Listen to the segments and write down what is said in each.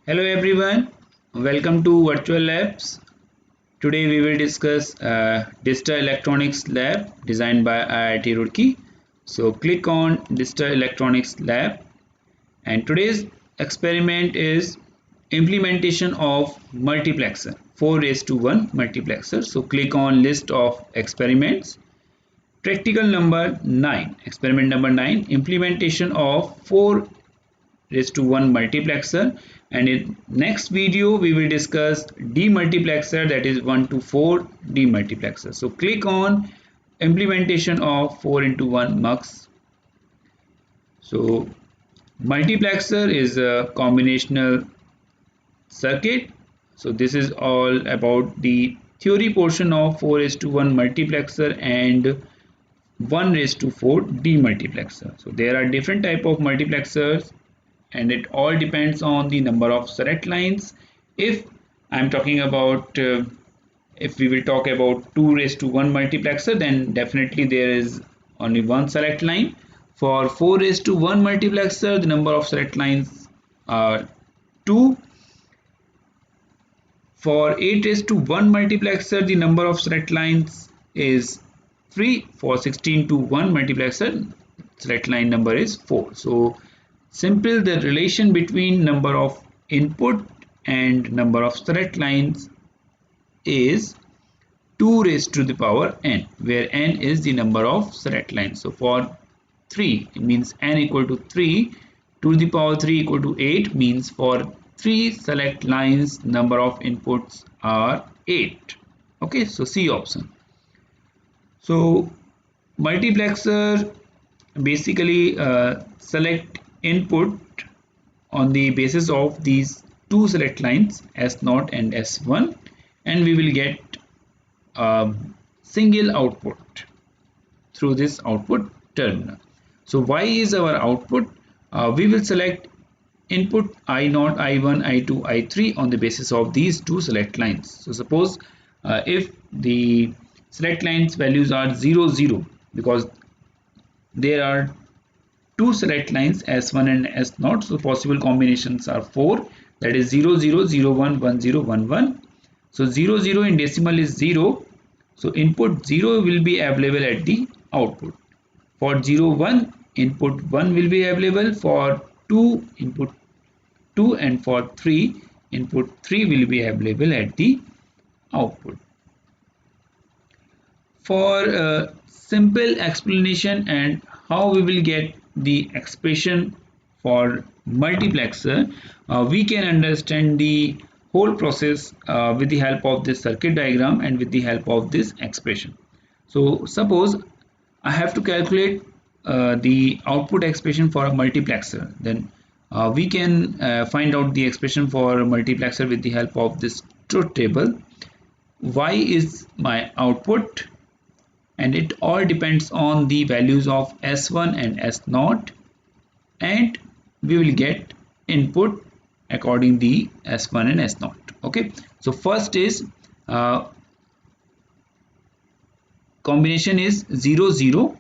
Hello everyone, welcome to Virtual Labs. Today we will discuss Digital Electronics Lab designed by IIT Roorkee. So click on Digital Electronics Lab and today's experiment is implementation of multiplexer 4 raised to 1 multiplexer. So click on list of experiments. Practical number 9, experiment number 9, implementation of 4 raised to 1 multiplexer, and in next video we will discuss demultiplexer, that is 1 to 4 demultiplexer. So click on implementation of 4 into 1 mux. So multiplexer is a combinational circuit. So this is all about the theory portion of 4 raised to 1 multiplexer and 1 raised to 4 demultiplexer. So there are different type of multiplexers and it all depends on the number of select lines. If I'm talking about if we will talk about 2 raised to 1 multiplexer, then definitely there is only one select line. For 4 raised to 1 multiplexer, the number of select lines are 2. For 8 raised to 1 multiplexer, the number of select lines is 3. For 16 to 1 multiplexer, select line number is 4. So simple, the relation between number of input and number of select lines is 2 raised to the power n, where n is the number of select lines. So for 3, it means n equal to 3, 2 to the power 3 equal to 8 means for 3 select lines number of inputs are 8. Okay, so C option. So multiplexer basically select input on the basis of these two select lines S0 and S1, and we will get a single output through this output terminal. So Y is our output. We will select input I0, I1, I2, I3 on the basis of these two select lines. So suppose if the select lines values are 0, 0, because there are two select lines S1 and S0, so possible combinations are 4, that is 0, 0, 0, 1, 1, 0, 1, 1. So 0, 0 in decimal is 0, so input 0 will be available at the output. For 0, 1, input 1 will be available, for 2, input 2, and for 3, input 3 will be available at the output. For simple explanation and how we will get the expression for multiplexer, we can understand the whole process with the help of this circuit diagram and with the help of this expression. So suppose I have to calculate the output expression for a multiplexer, then we can find out the expression for multiplexer with the help of this truth table. Y is my output, and it all depends on the values of S1 and S0, and we will get input according the S1 and S0. Okay, so first is combination is 0, 0.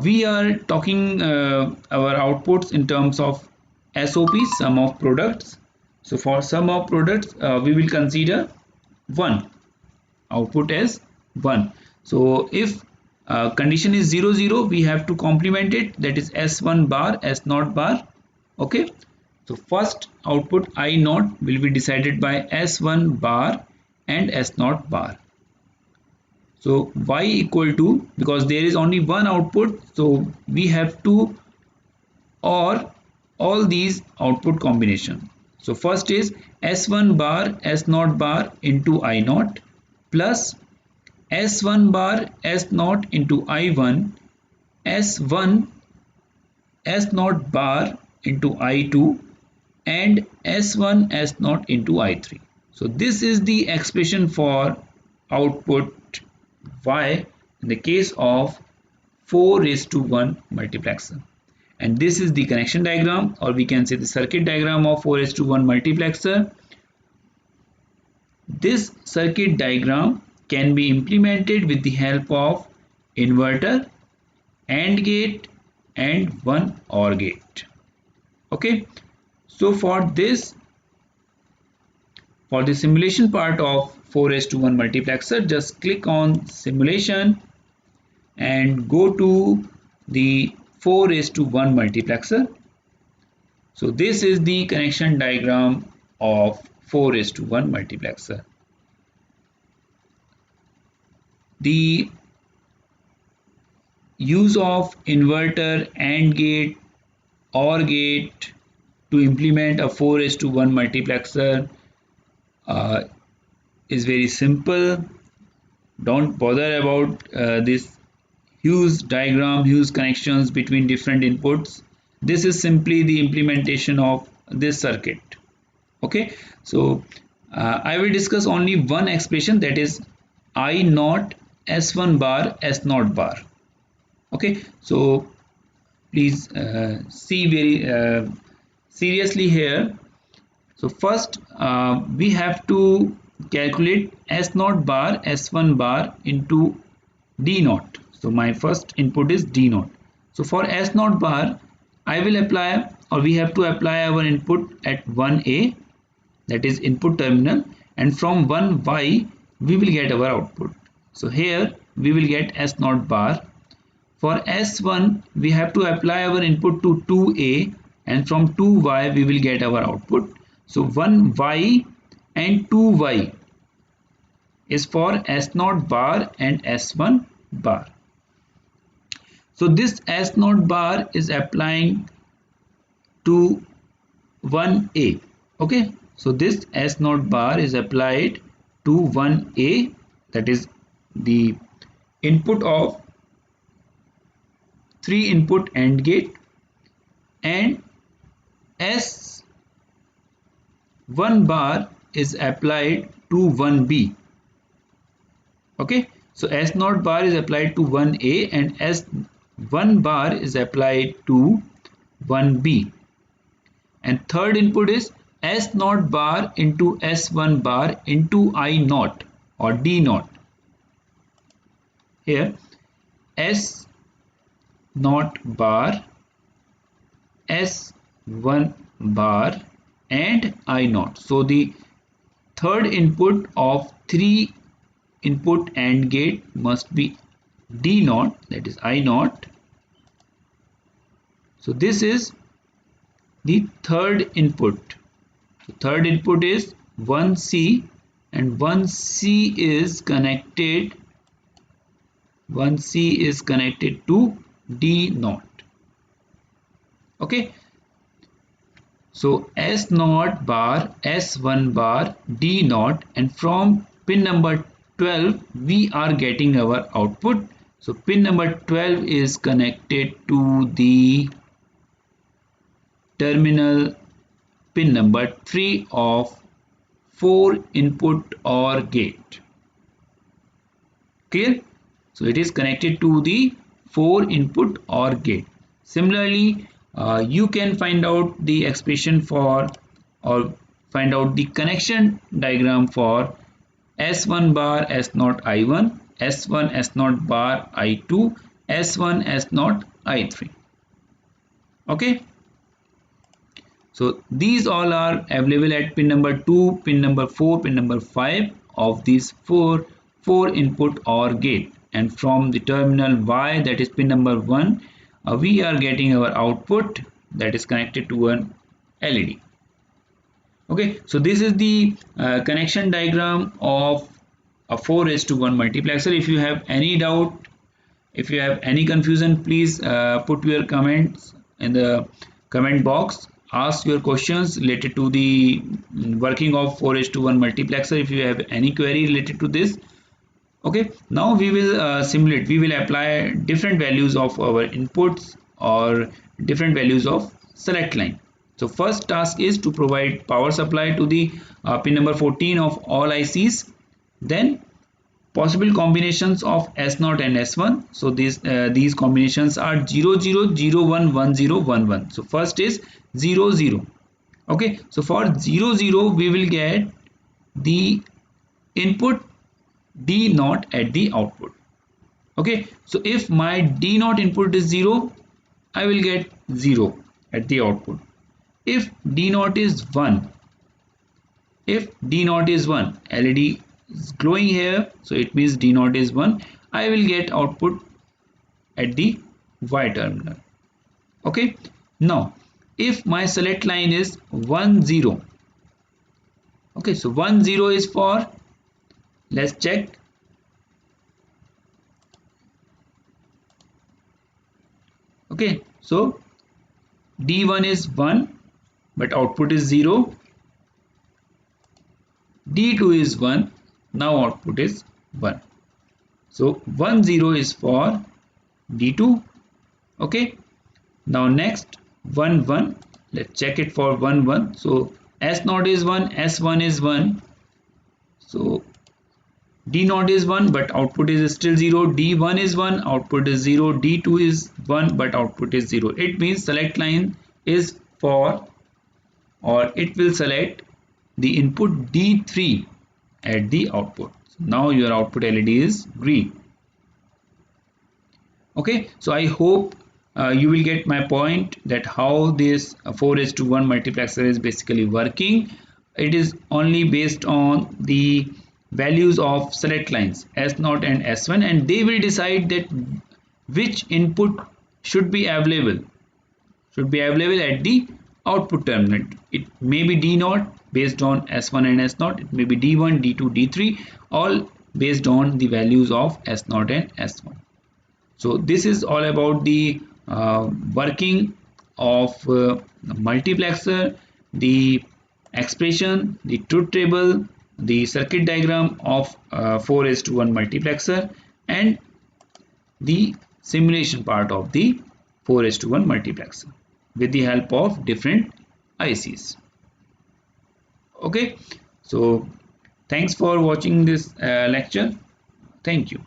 We are talking our outputs in terms of SOP, sum of products. So for sum of products, we will consider 1, output as 1. So if condition is 0, 0, we have to complement it, that is S1 bar, S0 bar. Okay, so first output I0 will be decided by S1 bar and S0 bar. So Y equal to, because there is only one output, so we have to OR all these output combination. So first is S1 bar S0 bar into I0 plus S1 bar S0 into I1, S1 S0 bar into I2, and S1 S0 into I3. So this is the expression for output Y in the case of 4 raised to 1 multiplexer. And this is the connection diagram, or we can say the circuit diagram of 4 raised to 1 multiplexer. This circuit diagram can be implemented with the help of inverter, AND gate, and one OR gate. Okay, so for this For the simulation part of 4:1 multiplexer, just click on simulation and go to the 4:1 multiplexer. So this is the connection diagram of 4:1 multiplexer. The use of inverter, AND gate, OR gate to implement a 4:1 multiplexer is very simple. Don't bother about this huge diagram, huge connections between different inputs. This is simply the implementation of this circuit. Okay, so I will discuss only one expression, that is I naught S1 bar S naught bar. Okay, so please see very seriously here. So first we have to calculate S naught bar S1 bar into D naught. So my first input is D naught. So for S naught bar, I will apply, or we have to apply our input at 1A, that is input terminal, and from 1Y we will get our output. So here we will get S naught bar. For S1 we have to apply our input to 2A, and from 2Y we will get our output. So 1Y and 2Y is for S naught bar and S1 bar. So this S naught bar is applying to 1A. Okay, so this S naught bar is applied to 1A, that is the input of 3 input AND gate, and S1 bar is applied to 1B. Okay, so S naught bar is applied to 1A and S1 bar is applied to 1B, and third input is S naught bar into S1 bar into I naught or D naught. Here S naught bar, S1 bar and I naught. So the third input of 3 input AND gate must be D naught, that is I naught. So this is the third input. The third input is 1C, and 1C is connected to D naught. Okay, so S naught bar, S1 bar, D naught, and from pin number 12 we are getting our output. So pin number 12 is connected to the terminal pin number 3 of 4 input OR gate. Clear? So it is connected to the 4 input OR gate. Similarly, you can find out the expression for, or find out the connection diagram for S1 bar S naught I1, S1 S naught bar I2, S1 S naught I3. Okay, so these all are available at pin number 2, pin number 4, pin number 5 of these four input OR gate, and from the terminal Y, that is pin number 1, we are getting our output that is connected to an LED. Okay, so this is the connection diagram of a 4:1 multiplexer. If you have any doubt, if you have any confusion, please put your comments in the comment box. Ask your questions related to the working of 4:1 multiplexer if you have any query related to this. Okay, now we will simulate. We will apply different values of our inputs or different values of select line. So first task is to provide power supply to the pin number 14 of all ICs. Then possible combinations of S0 and S1. So these combinations are 0 0 0 1 1 0 1 1. So first is 0 0. Okay, so for 0 0 we will get the input D naught at the output. Okay, so if my D naught input is 0, I will get 0 at the output. If D naught is 1, If D naught is 1, LED is glowing here, so it means D naught is 1. I will get output at the Y terminal. Okay. Now, if my select line is 1 0, okay, so 1 0 is for, let's check. Okay, so D1 is 1, but output is 0. D2 is 1, now output is 1. So 1 0 is for D2. Okay, now next 1 1, let's check it for 1 1. So S naught is 1, S1 is 1. So D naught is 1, but output is still 0. D1 is 1, output is 0. D2 is 1, but output is 0. It means select line is for, or it will select the input D3 at the output. Now your output LED is green. Okay, so I hope you will get my point that how this 4:1 multiplexer is basically working. It is only based on the values of select lines S0 and S1, and they will decide that which input should be available at the output terminal. It may be D0 based on S1 and S0, it may be D1, D2, D3, all based on the values of S0 and S1. So this is all about the working of multiplexer, the expression, the truth table, the circuit diagram of 4:1 multiplexer, and the simulation part of the 4:1 multiplexer with the help of different ICs. Okay, so thanks for watching this lecture. Thank you.